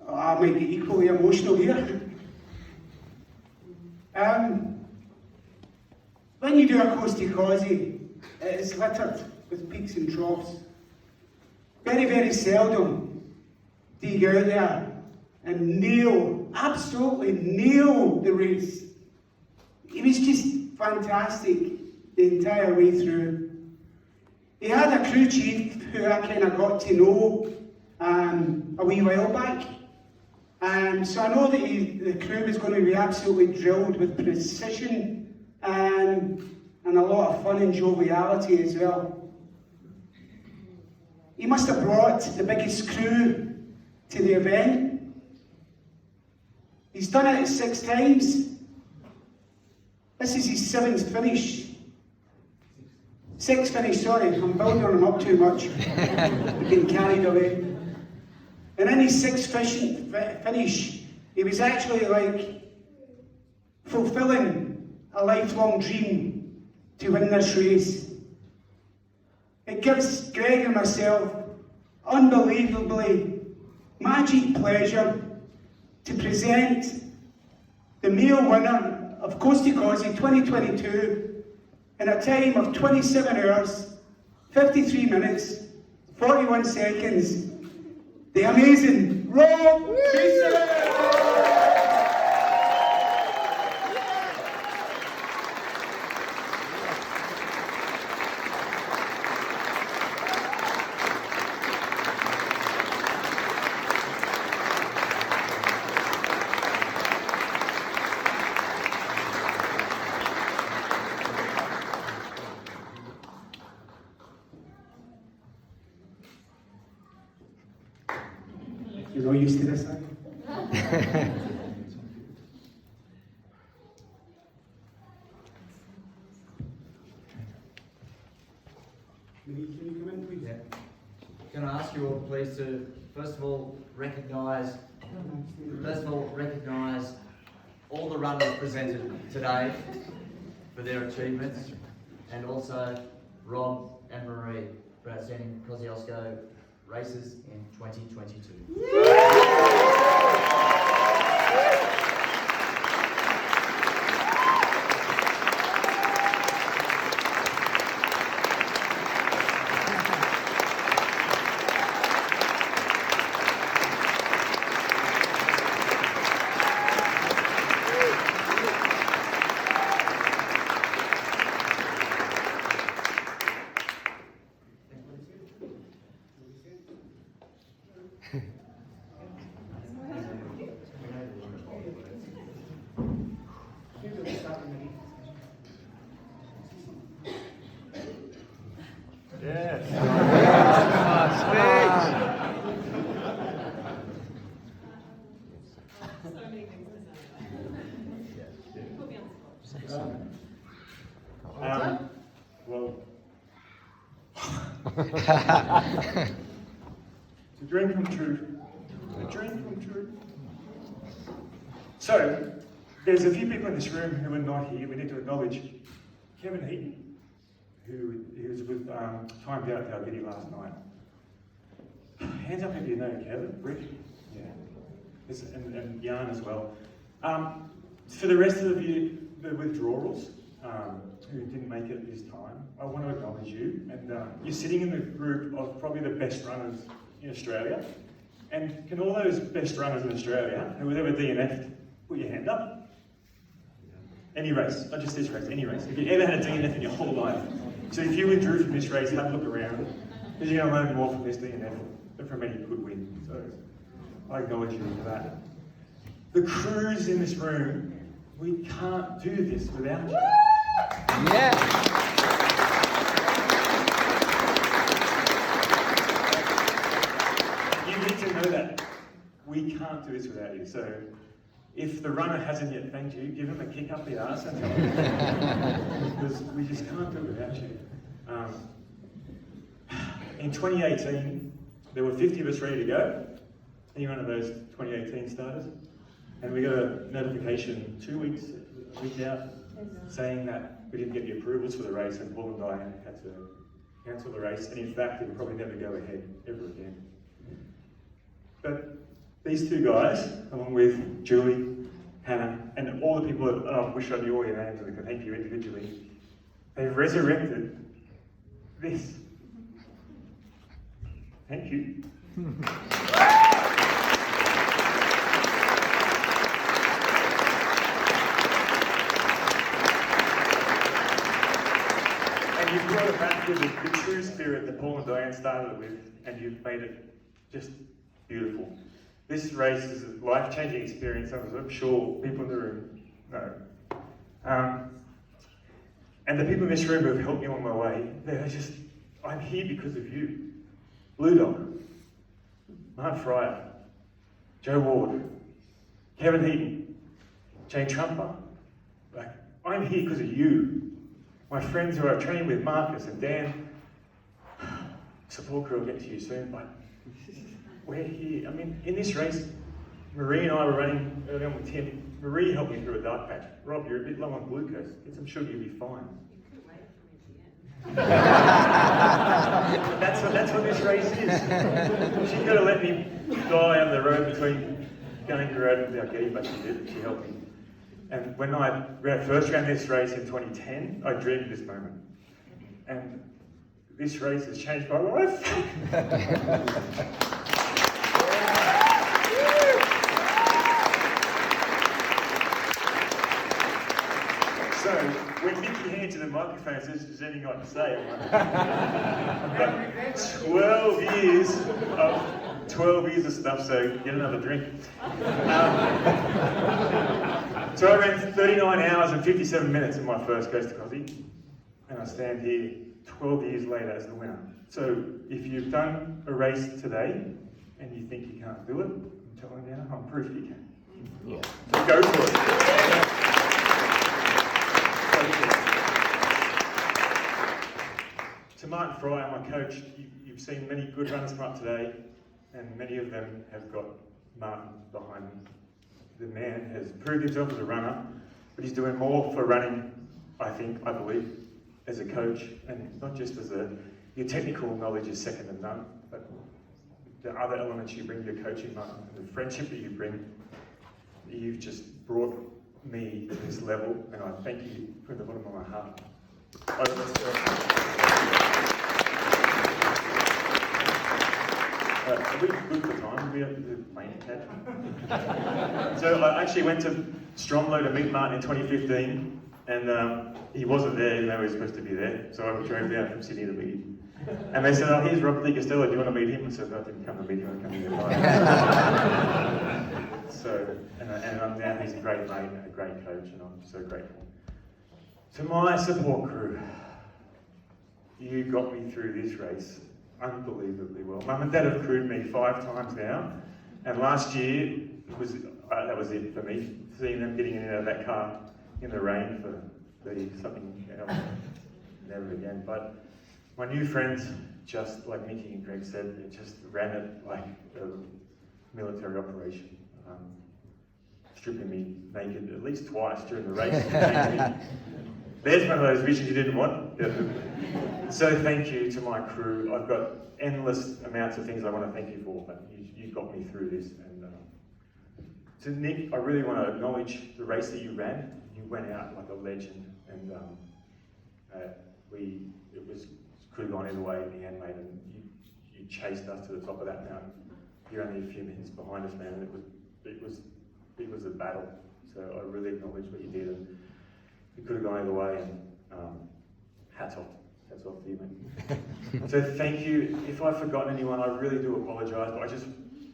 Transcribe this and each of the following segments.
I might get equally emotional here. When you do a C2K, it is littered with peaks and troughs. Very, very seldom do you go out there and absolutely nail the race. He was just fantastic the entire way through. He had a crew chief who I kind of got to know a wee while back. So I know that the crew was going to be absolutely drilled with precision and a lot of fun and joviality as well. He must have brought the biggest crew to the event. He's done it 6 times. This is his 7th finish. 6th finish, sorry, I'm building him up too much. I'm getting carried away. And in his 6th finish, he was actually like fulfilling a lifelong dream to win this race. It gives Greg and myself unbelievably magic pleasure to present the male winner of C2K 2022 in a time of 27 hours, 53 minutes, 41 seconds. The amazing Rob Mason! You're not used to this, are you? Can you come in, please? Yeah. Can I ask you all, please, to first of all recognise all the runners presented today for their achievements, and also Rob and Marie for outstanding Kosciuszko races in 2022. Yes. Well, it's a dream come true. A dream come true. So, there's a few people in this room who are not here. We need to acknowledge Kevin Heaton, who was with timed out for our video last night. Hands up if you know Kevin, Rick, yeah, and Jan as well. For the rest of you, the withdrawals who didn't make it this time, I want to acknowledge you. And you're sitting in the group of probably the best runners in Australia. And can all those best runners in Australia who have ever DNF'd put your hand up? Any race, not just this race, any race. If you ever had a DNF in your whole life. So if you withdrew from this race, have a look around, because you're going to learn more from this DNF than from any good win. So I acknowledge you for that. The crews in this room, we can't do this without you. Yeah. You need to know that. We can't do this without you. So if the runner hasn't yet thanked you, give him a kick up the arse and tell him. Because we just can't do it without you. In 2018, there were 50 of us ready to go. And you're one of those 2018 starters. And we got a notification a week out saying that we didn't get the approvals for the race, and Paul and Diane had to cancel the race, and in fact, it will probably never go ahead ever again. But these two guys, along with Julie, Hannah, and all the people that I wish I knew all your names and I could thank you individually, they've resurrected this. Thank you. And you've brought it back to the true spirit that Paul and Diane started with, and you've made it just beautiful. This race is a life-changing experience, I'm sure people in the room know. And the people in this room who have helped me along my way, they're just, I'm here because of you. Blue Dog, Mark Fryer, Joe Ward, Kevin Heaton, Jane Trumper. Like, I'm here because of you. My friends who I've trained with, Marcus and Dan. Support crew will get to you soon, but we're here. I mean, in this race, Marie and I were running early on with Tim. Marie helped me through a dark patch. Rob, you're a bit low on glucose. Get some sugar, you'll be fine. That's what this race is. She's got to let me die on the road between going to the road and getting, but she did. She helped me. And when I first ran this race in 2010, I dreamed of this moment. And this race has changed my life. So, when Mickey hands to the microphone and says, "Does anything like to say?" I'm like, I've got 12 years of stuff, so get another drink. So I ran 39 hours and 57 minutes in my first Coast to Cosy, and I stand here 12 years later as the winner. So if you've done a race today and you think you can't do it, I'm telling you, I'm proof you can. Yeah. So go for it. To Martin Fryer, my coach, you've seen many good runners come up today, and many of them have got Martin behind them. The man has proved himself as a runner, but he's doing more for running, I believe, as a coach, and not just as your technical knowledge is second to none, but the other elements you bring to your coaching, Martin, and the friendship that you bring, you've just brought me to this level, and I thank you from the bottom of my heart. Are we good for time? We have to playing catch. So I actually went to Stromlo to meet Martin in 2015, and he wasn't there, even though he was supposed to be there. So I drove down from Sydney to meet him. And they said, "Oh, here's Robert Lee Costello, do you want to meet him?" I said, "I didn't come to meet him, I come to meet him." So, and now he's a great mate and a great coach, and I'm so grateful. To my support crew, you got me through this race unbelievably well. Mum and Dad have crewed me 5 times now, and last year that was it for me. Seeing them getting in and out of that car in the rain for 30-something hours, never again. But my new friends, just like Mickey and Greg said, they just ran it like a military operation, stripping me naked at least twice during the race. There's one of those visions you didn't want. So thank you to my crew. I've got endless amounts of things I want to thank you for, but you got me through this. And to Nick, I really want to acknowledge the race that you ran. You went out like a legend, and could have gone either way in the end, mate. And you chased us to the top of that mountain. You're only a few minutes behind us, man. And it was a battle. So I really acknowledge what you did. And it could have gone either way, and hats off to you, mate. So thank you. If I've forgotten anyone, I really do apologise, but I just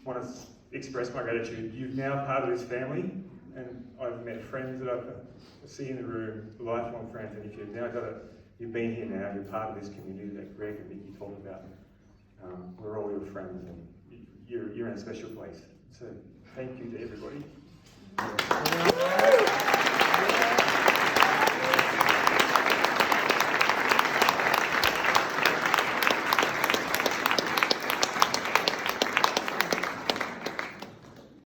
want to express my gratitude. You're now part of this family, and I've met friends that I see in the room, lifelong friends, and if you've now you've been here now, you're part of this community that Greg and Mickey talked about. We're all your friends, and you're in a special place. So thank you to everybody.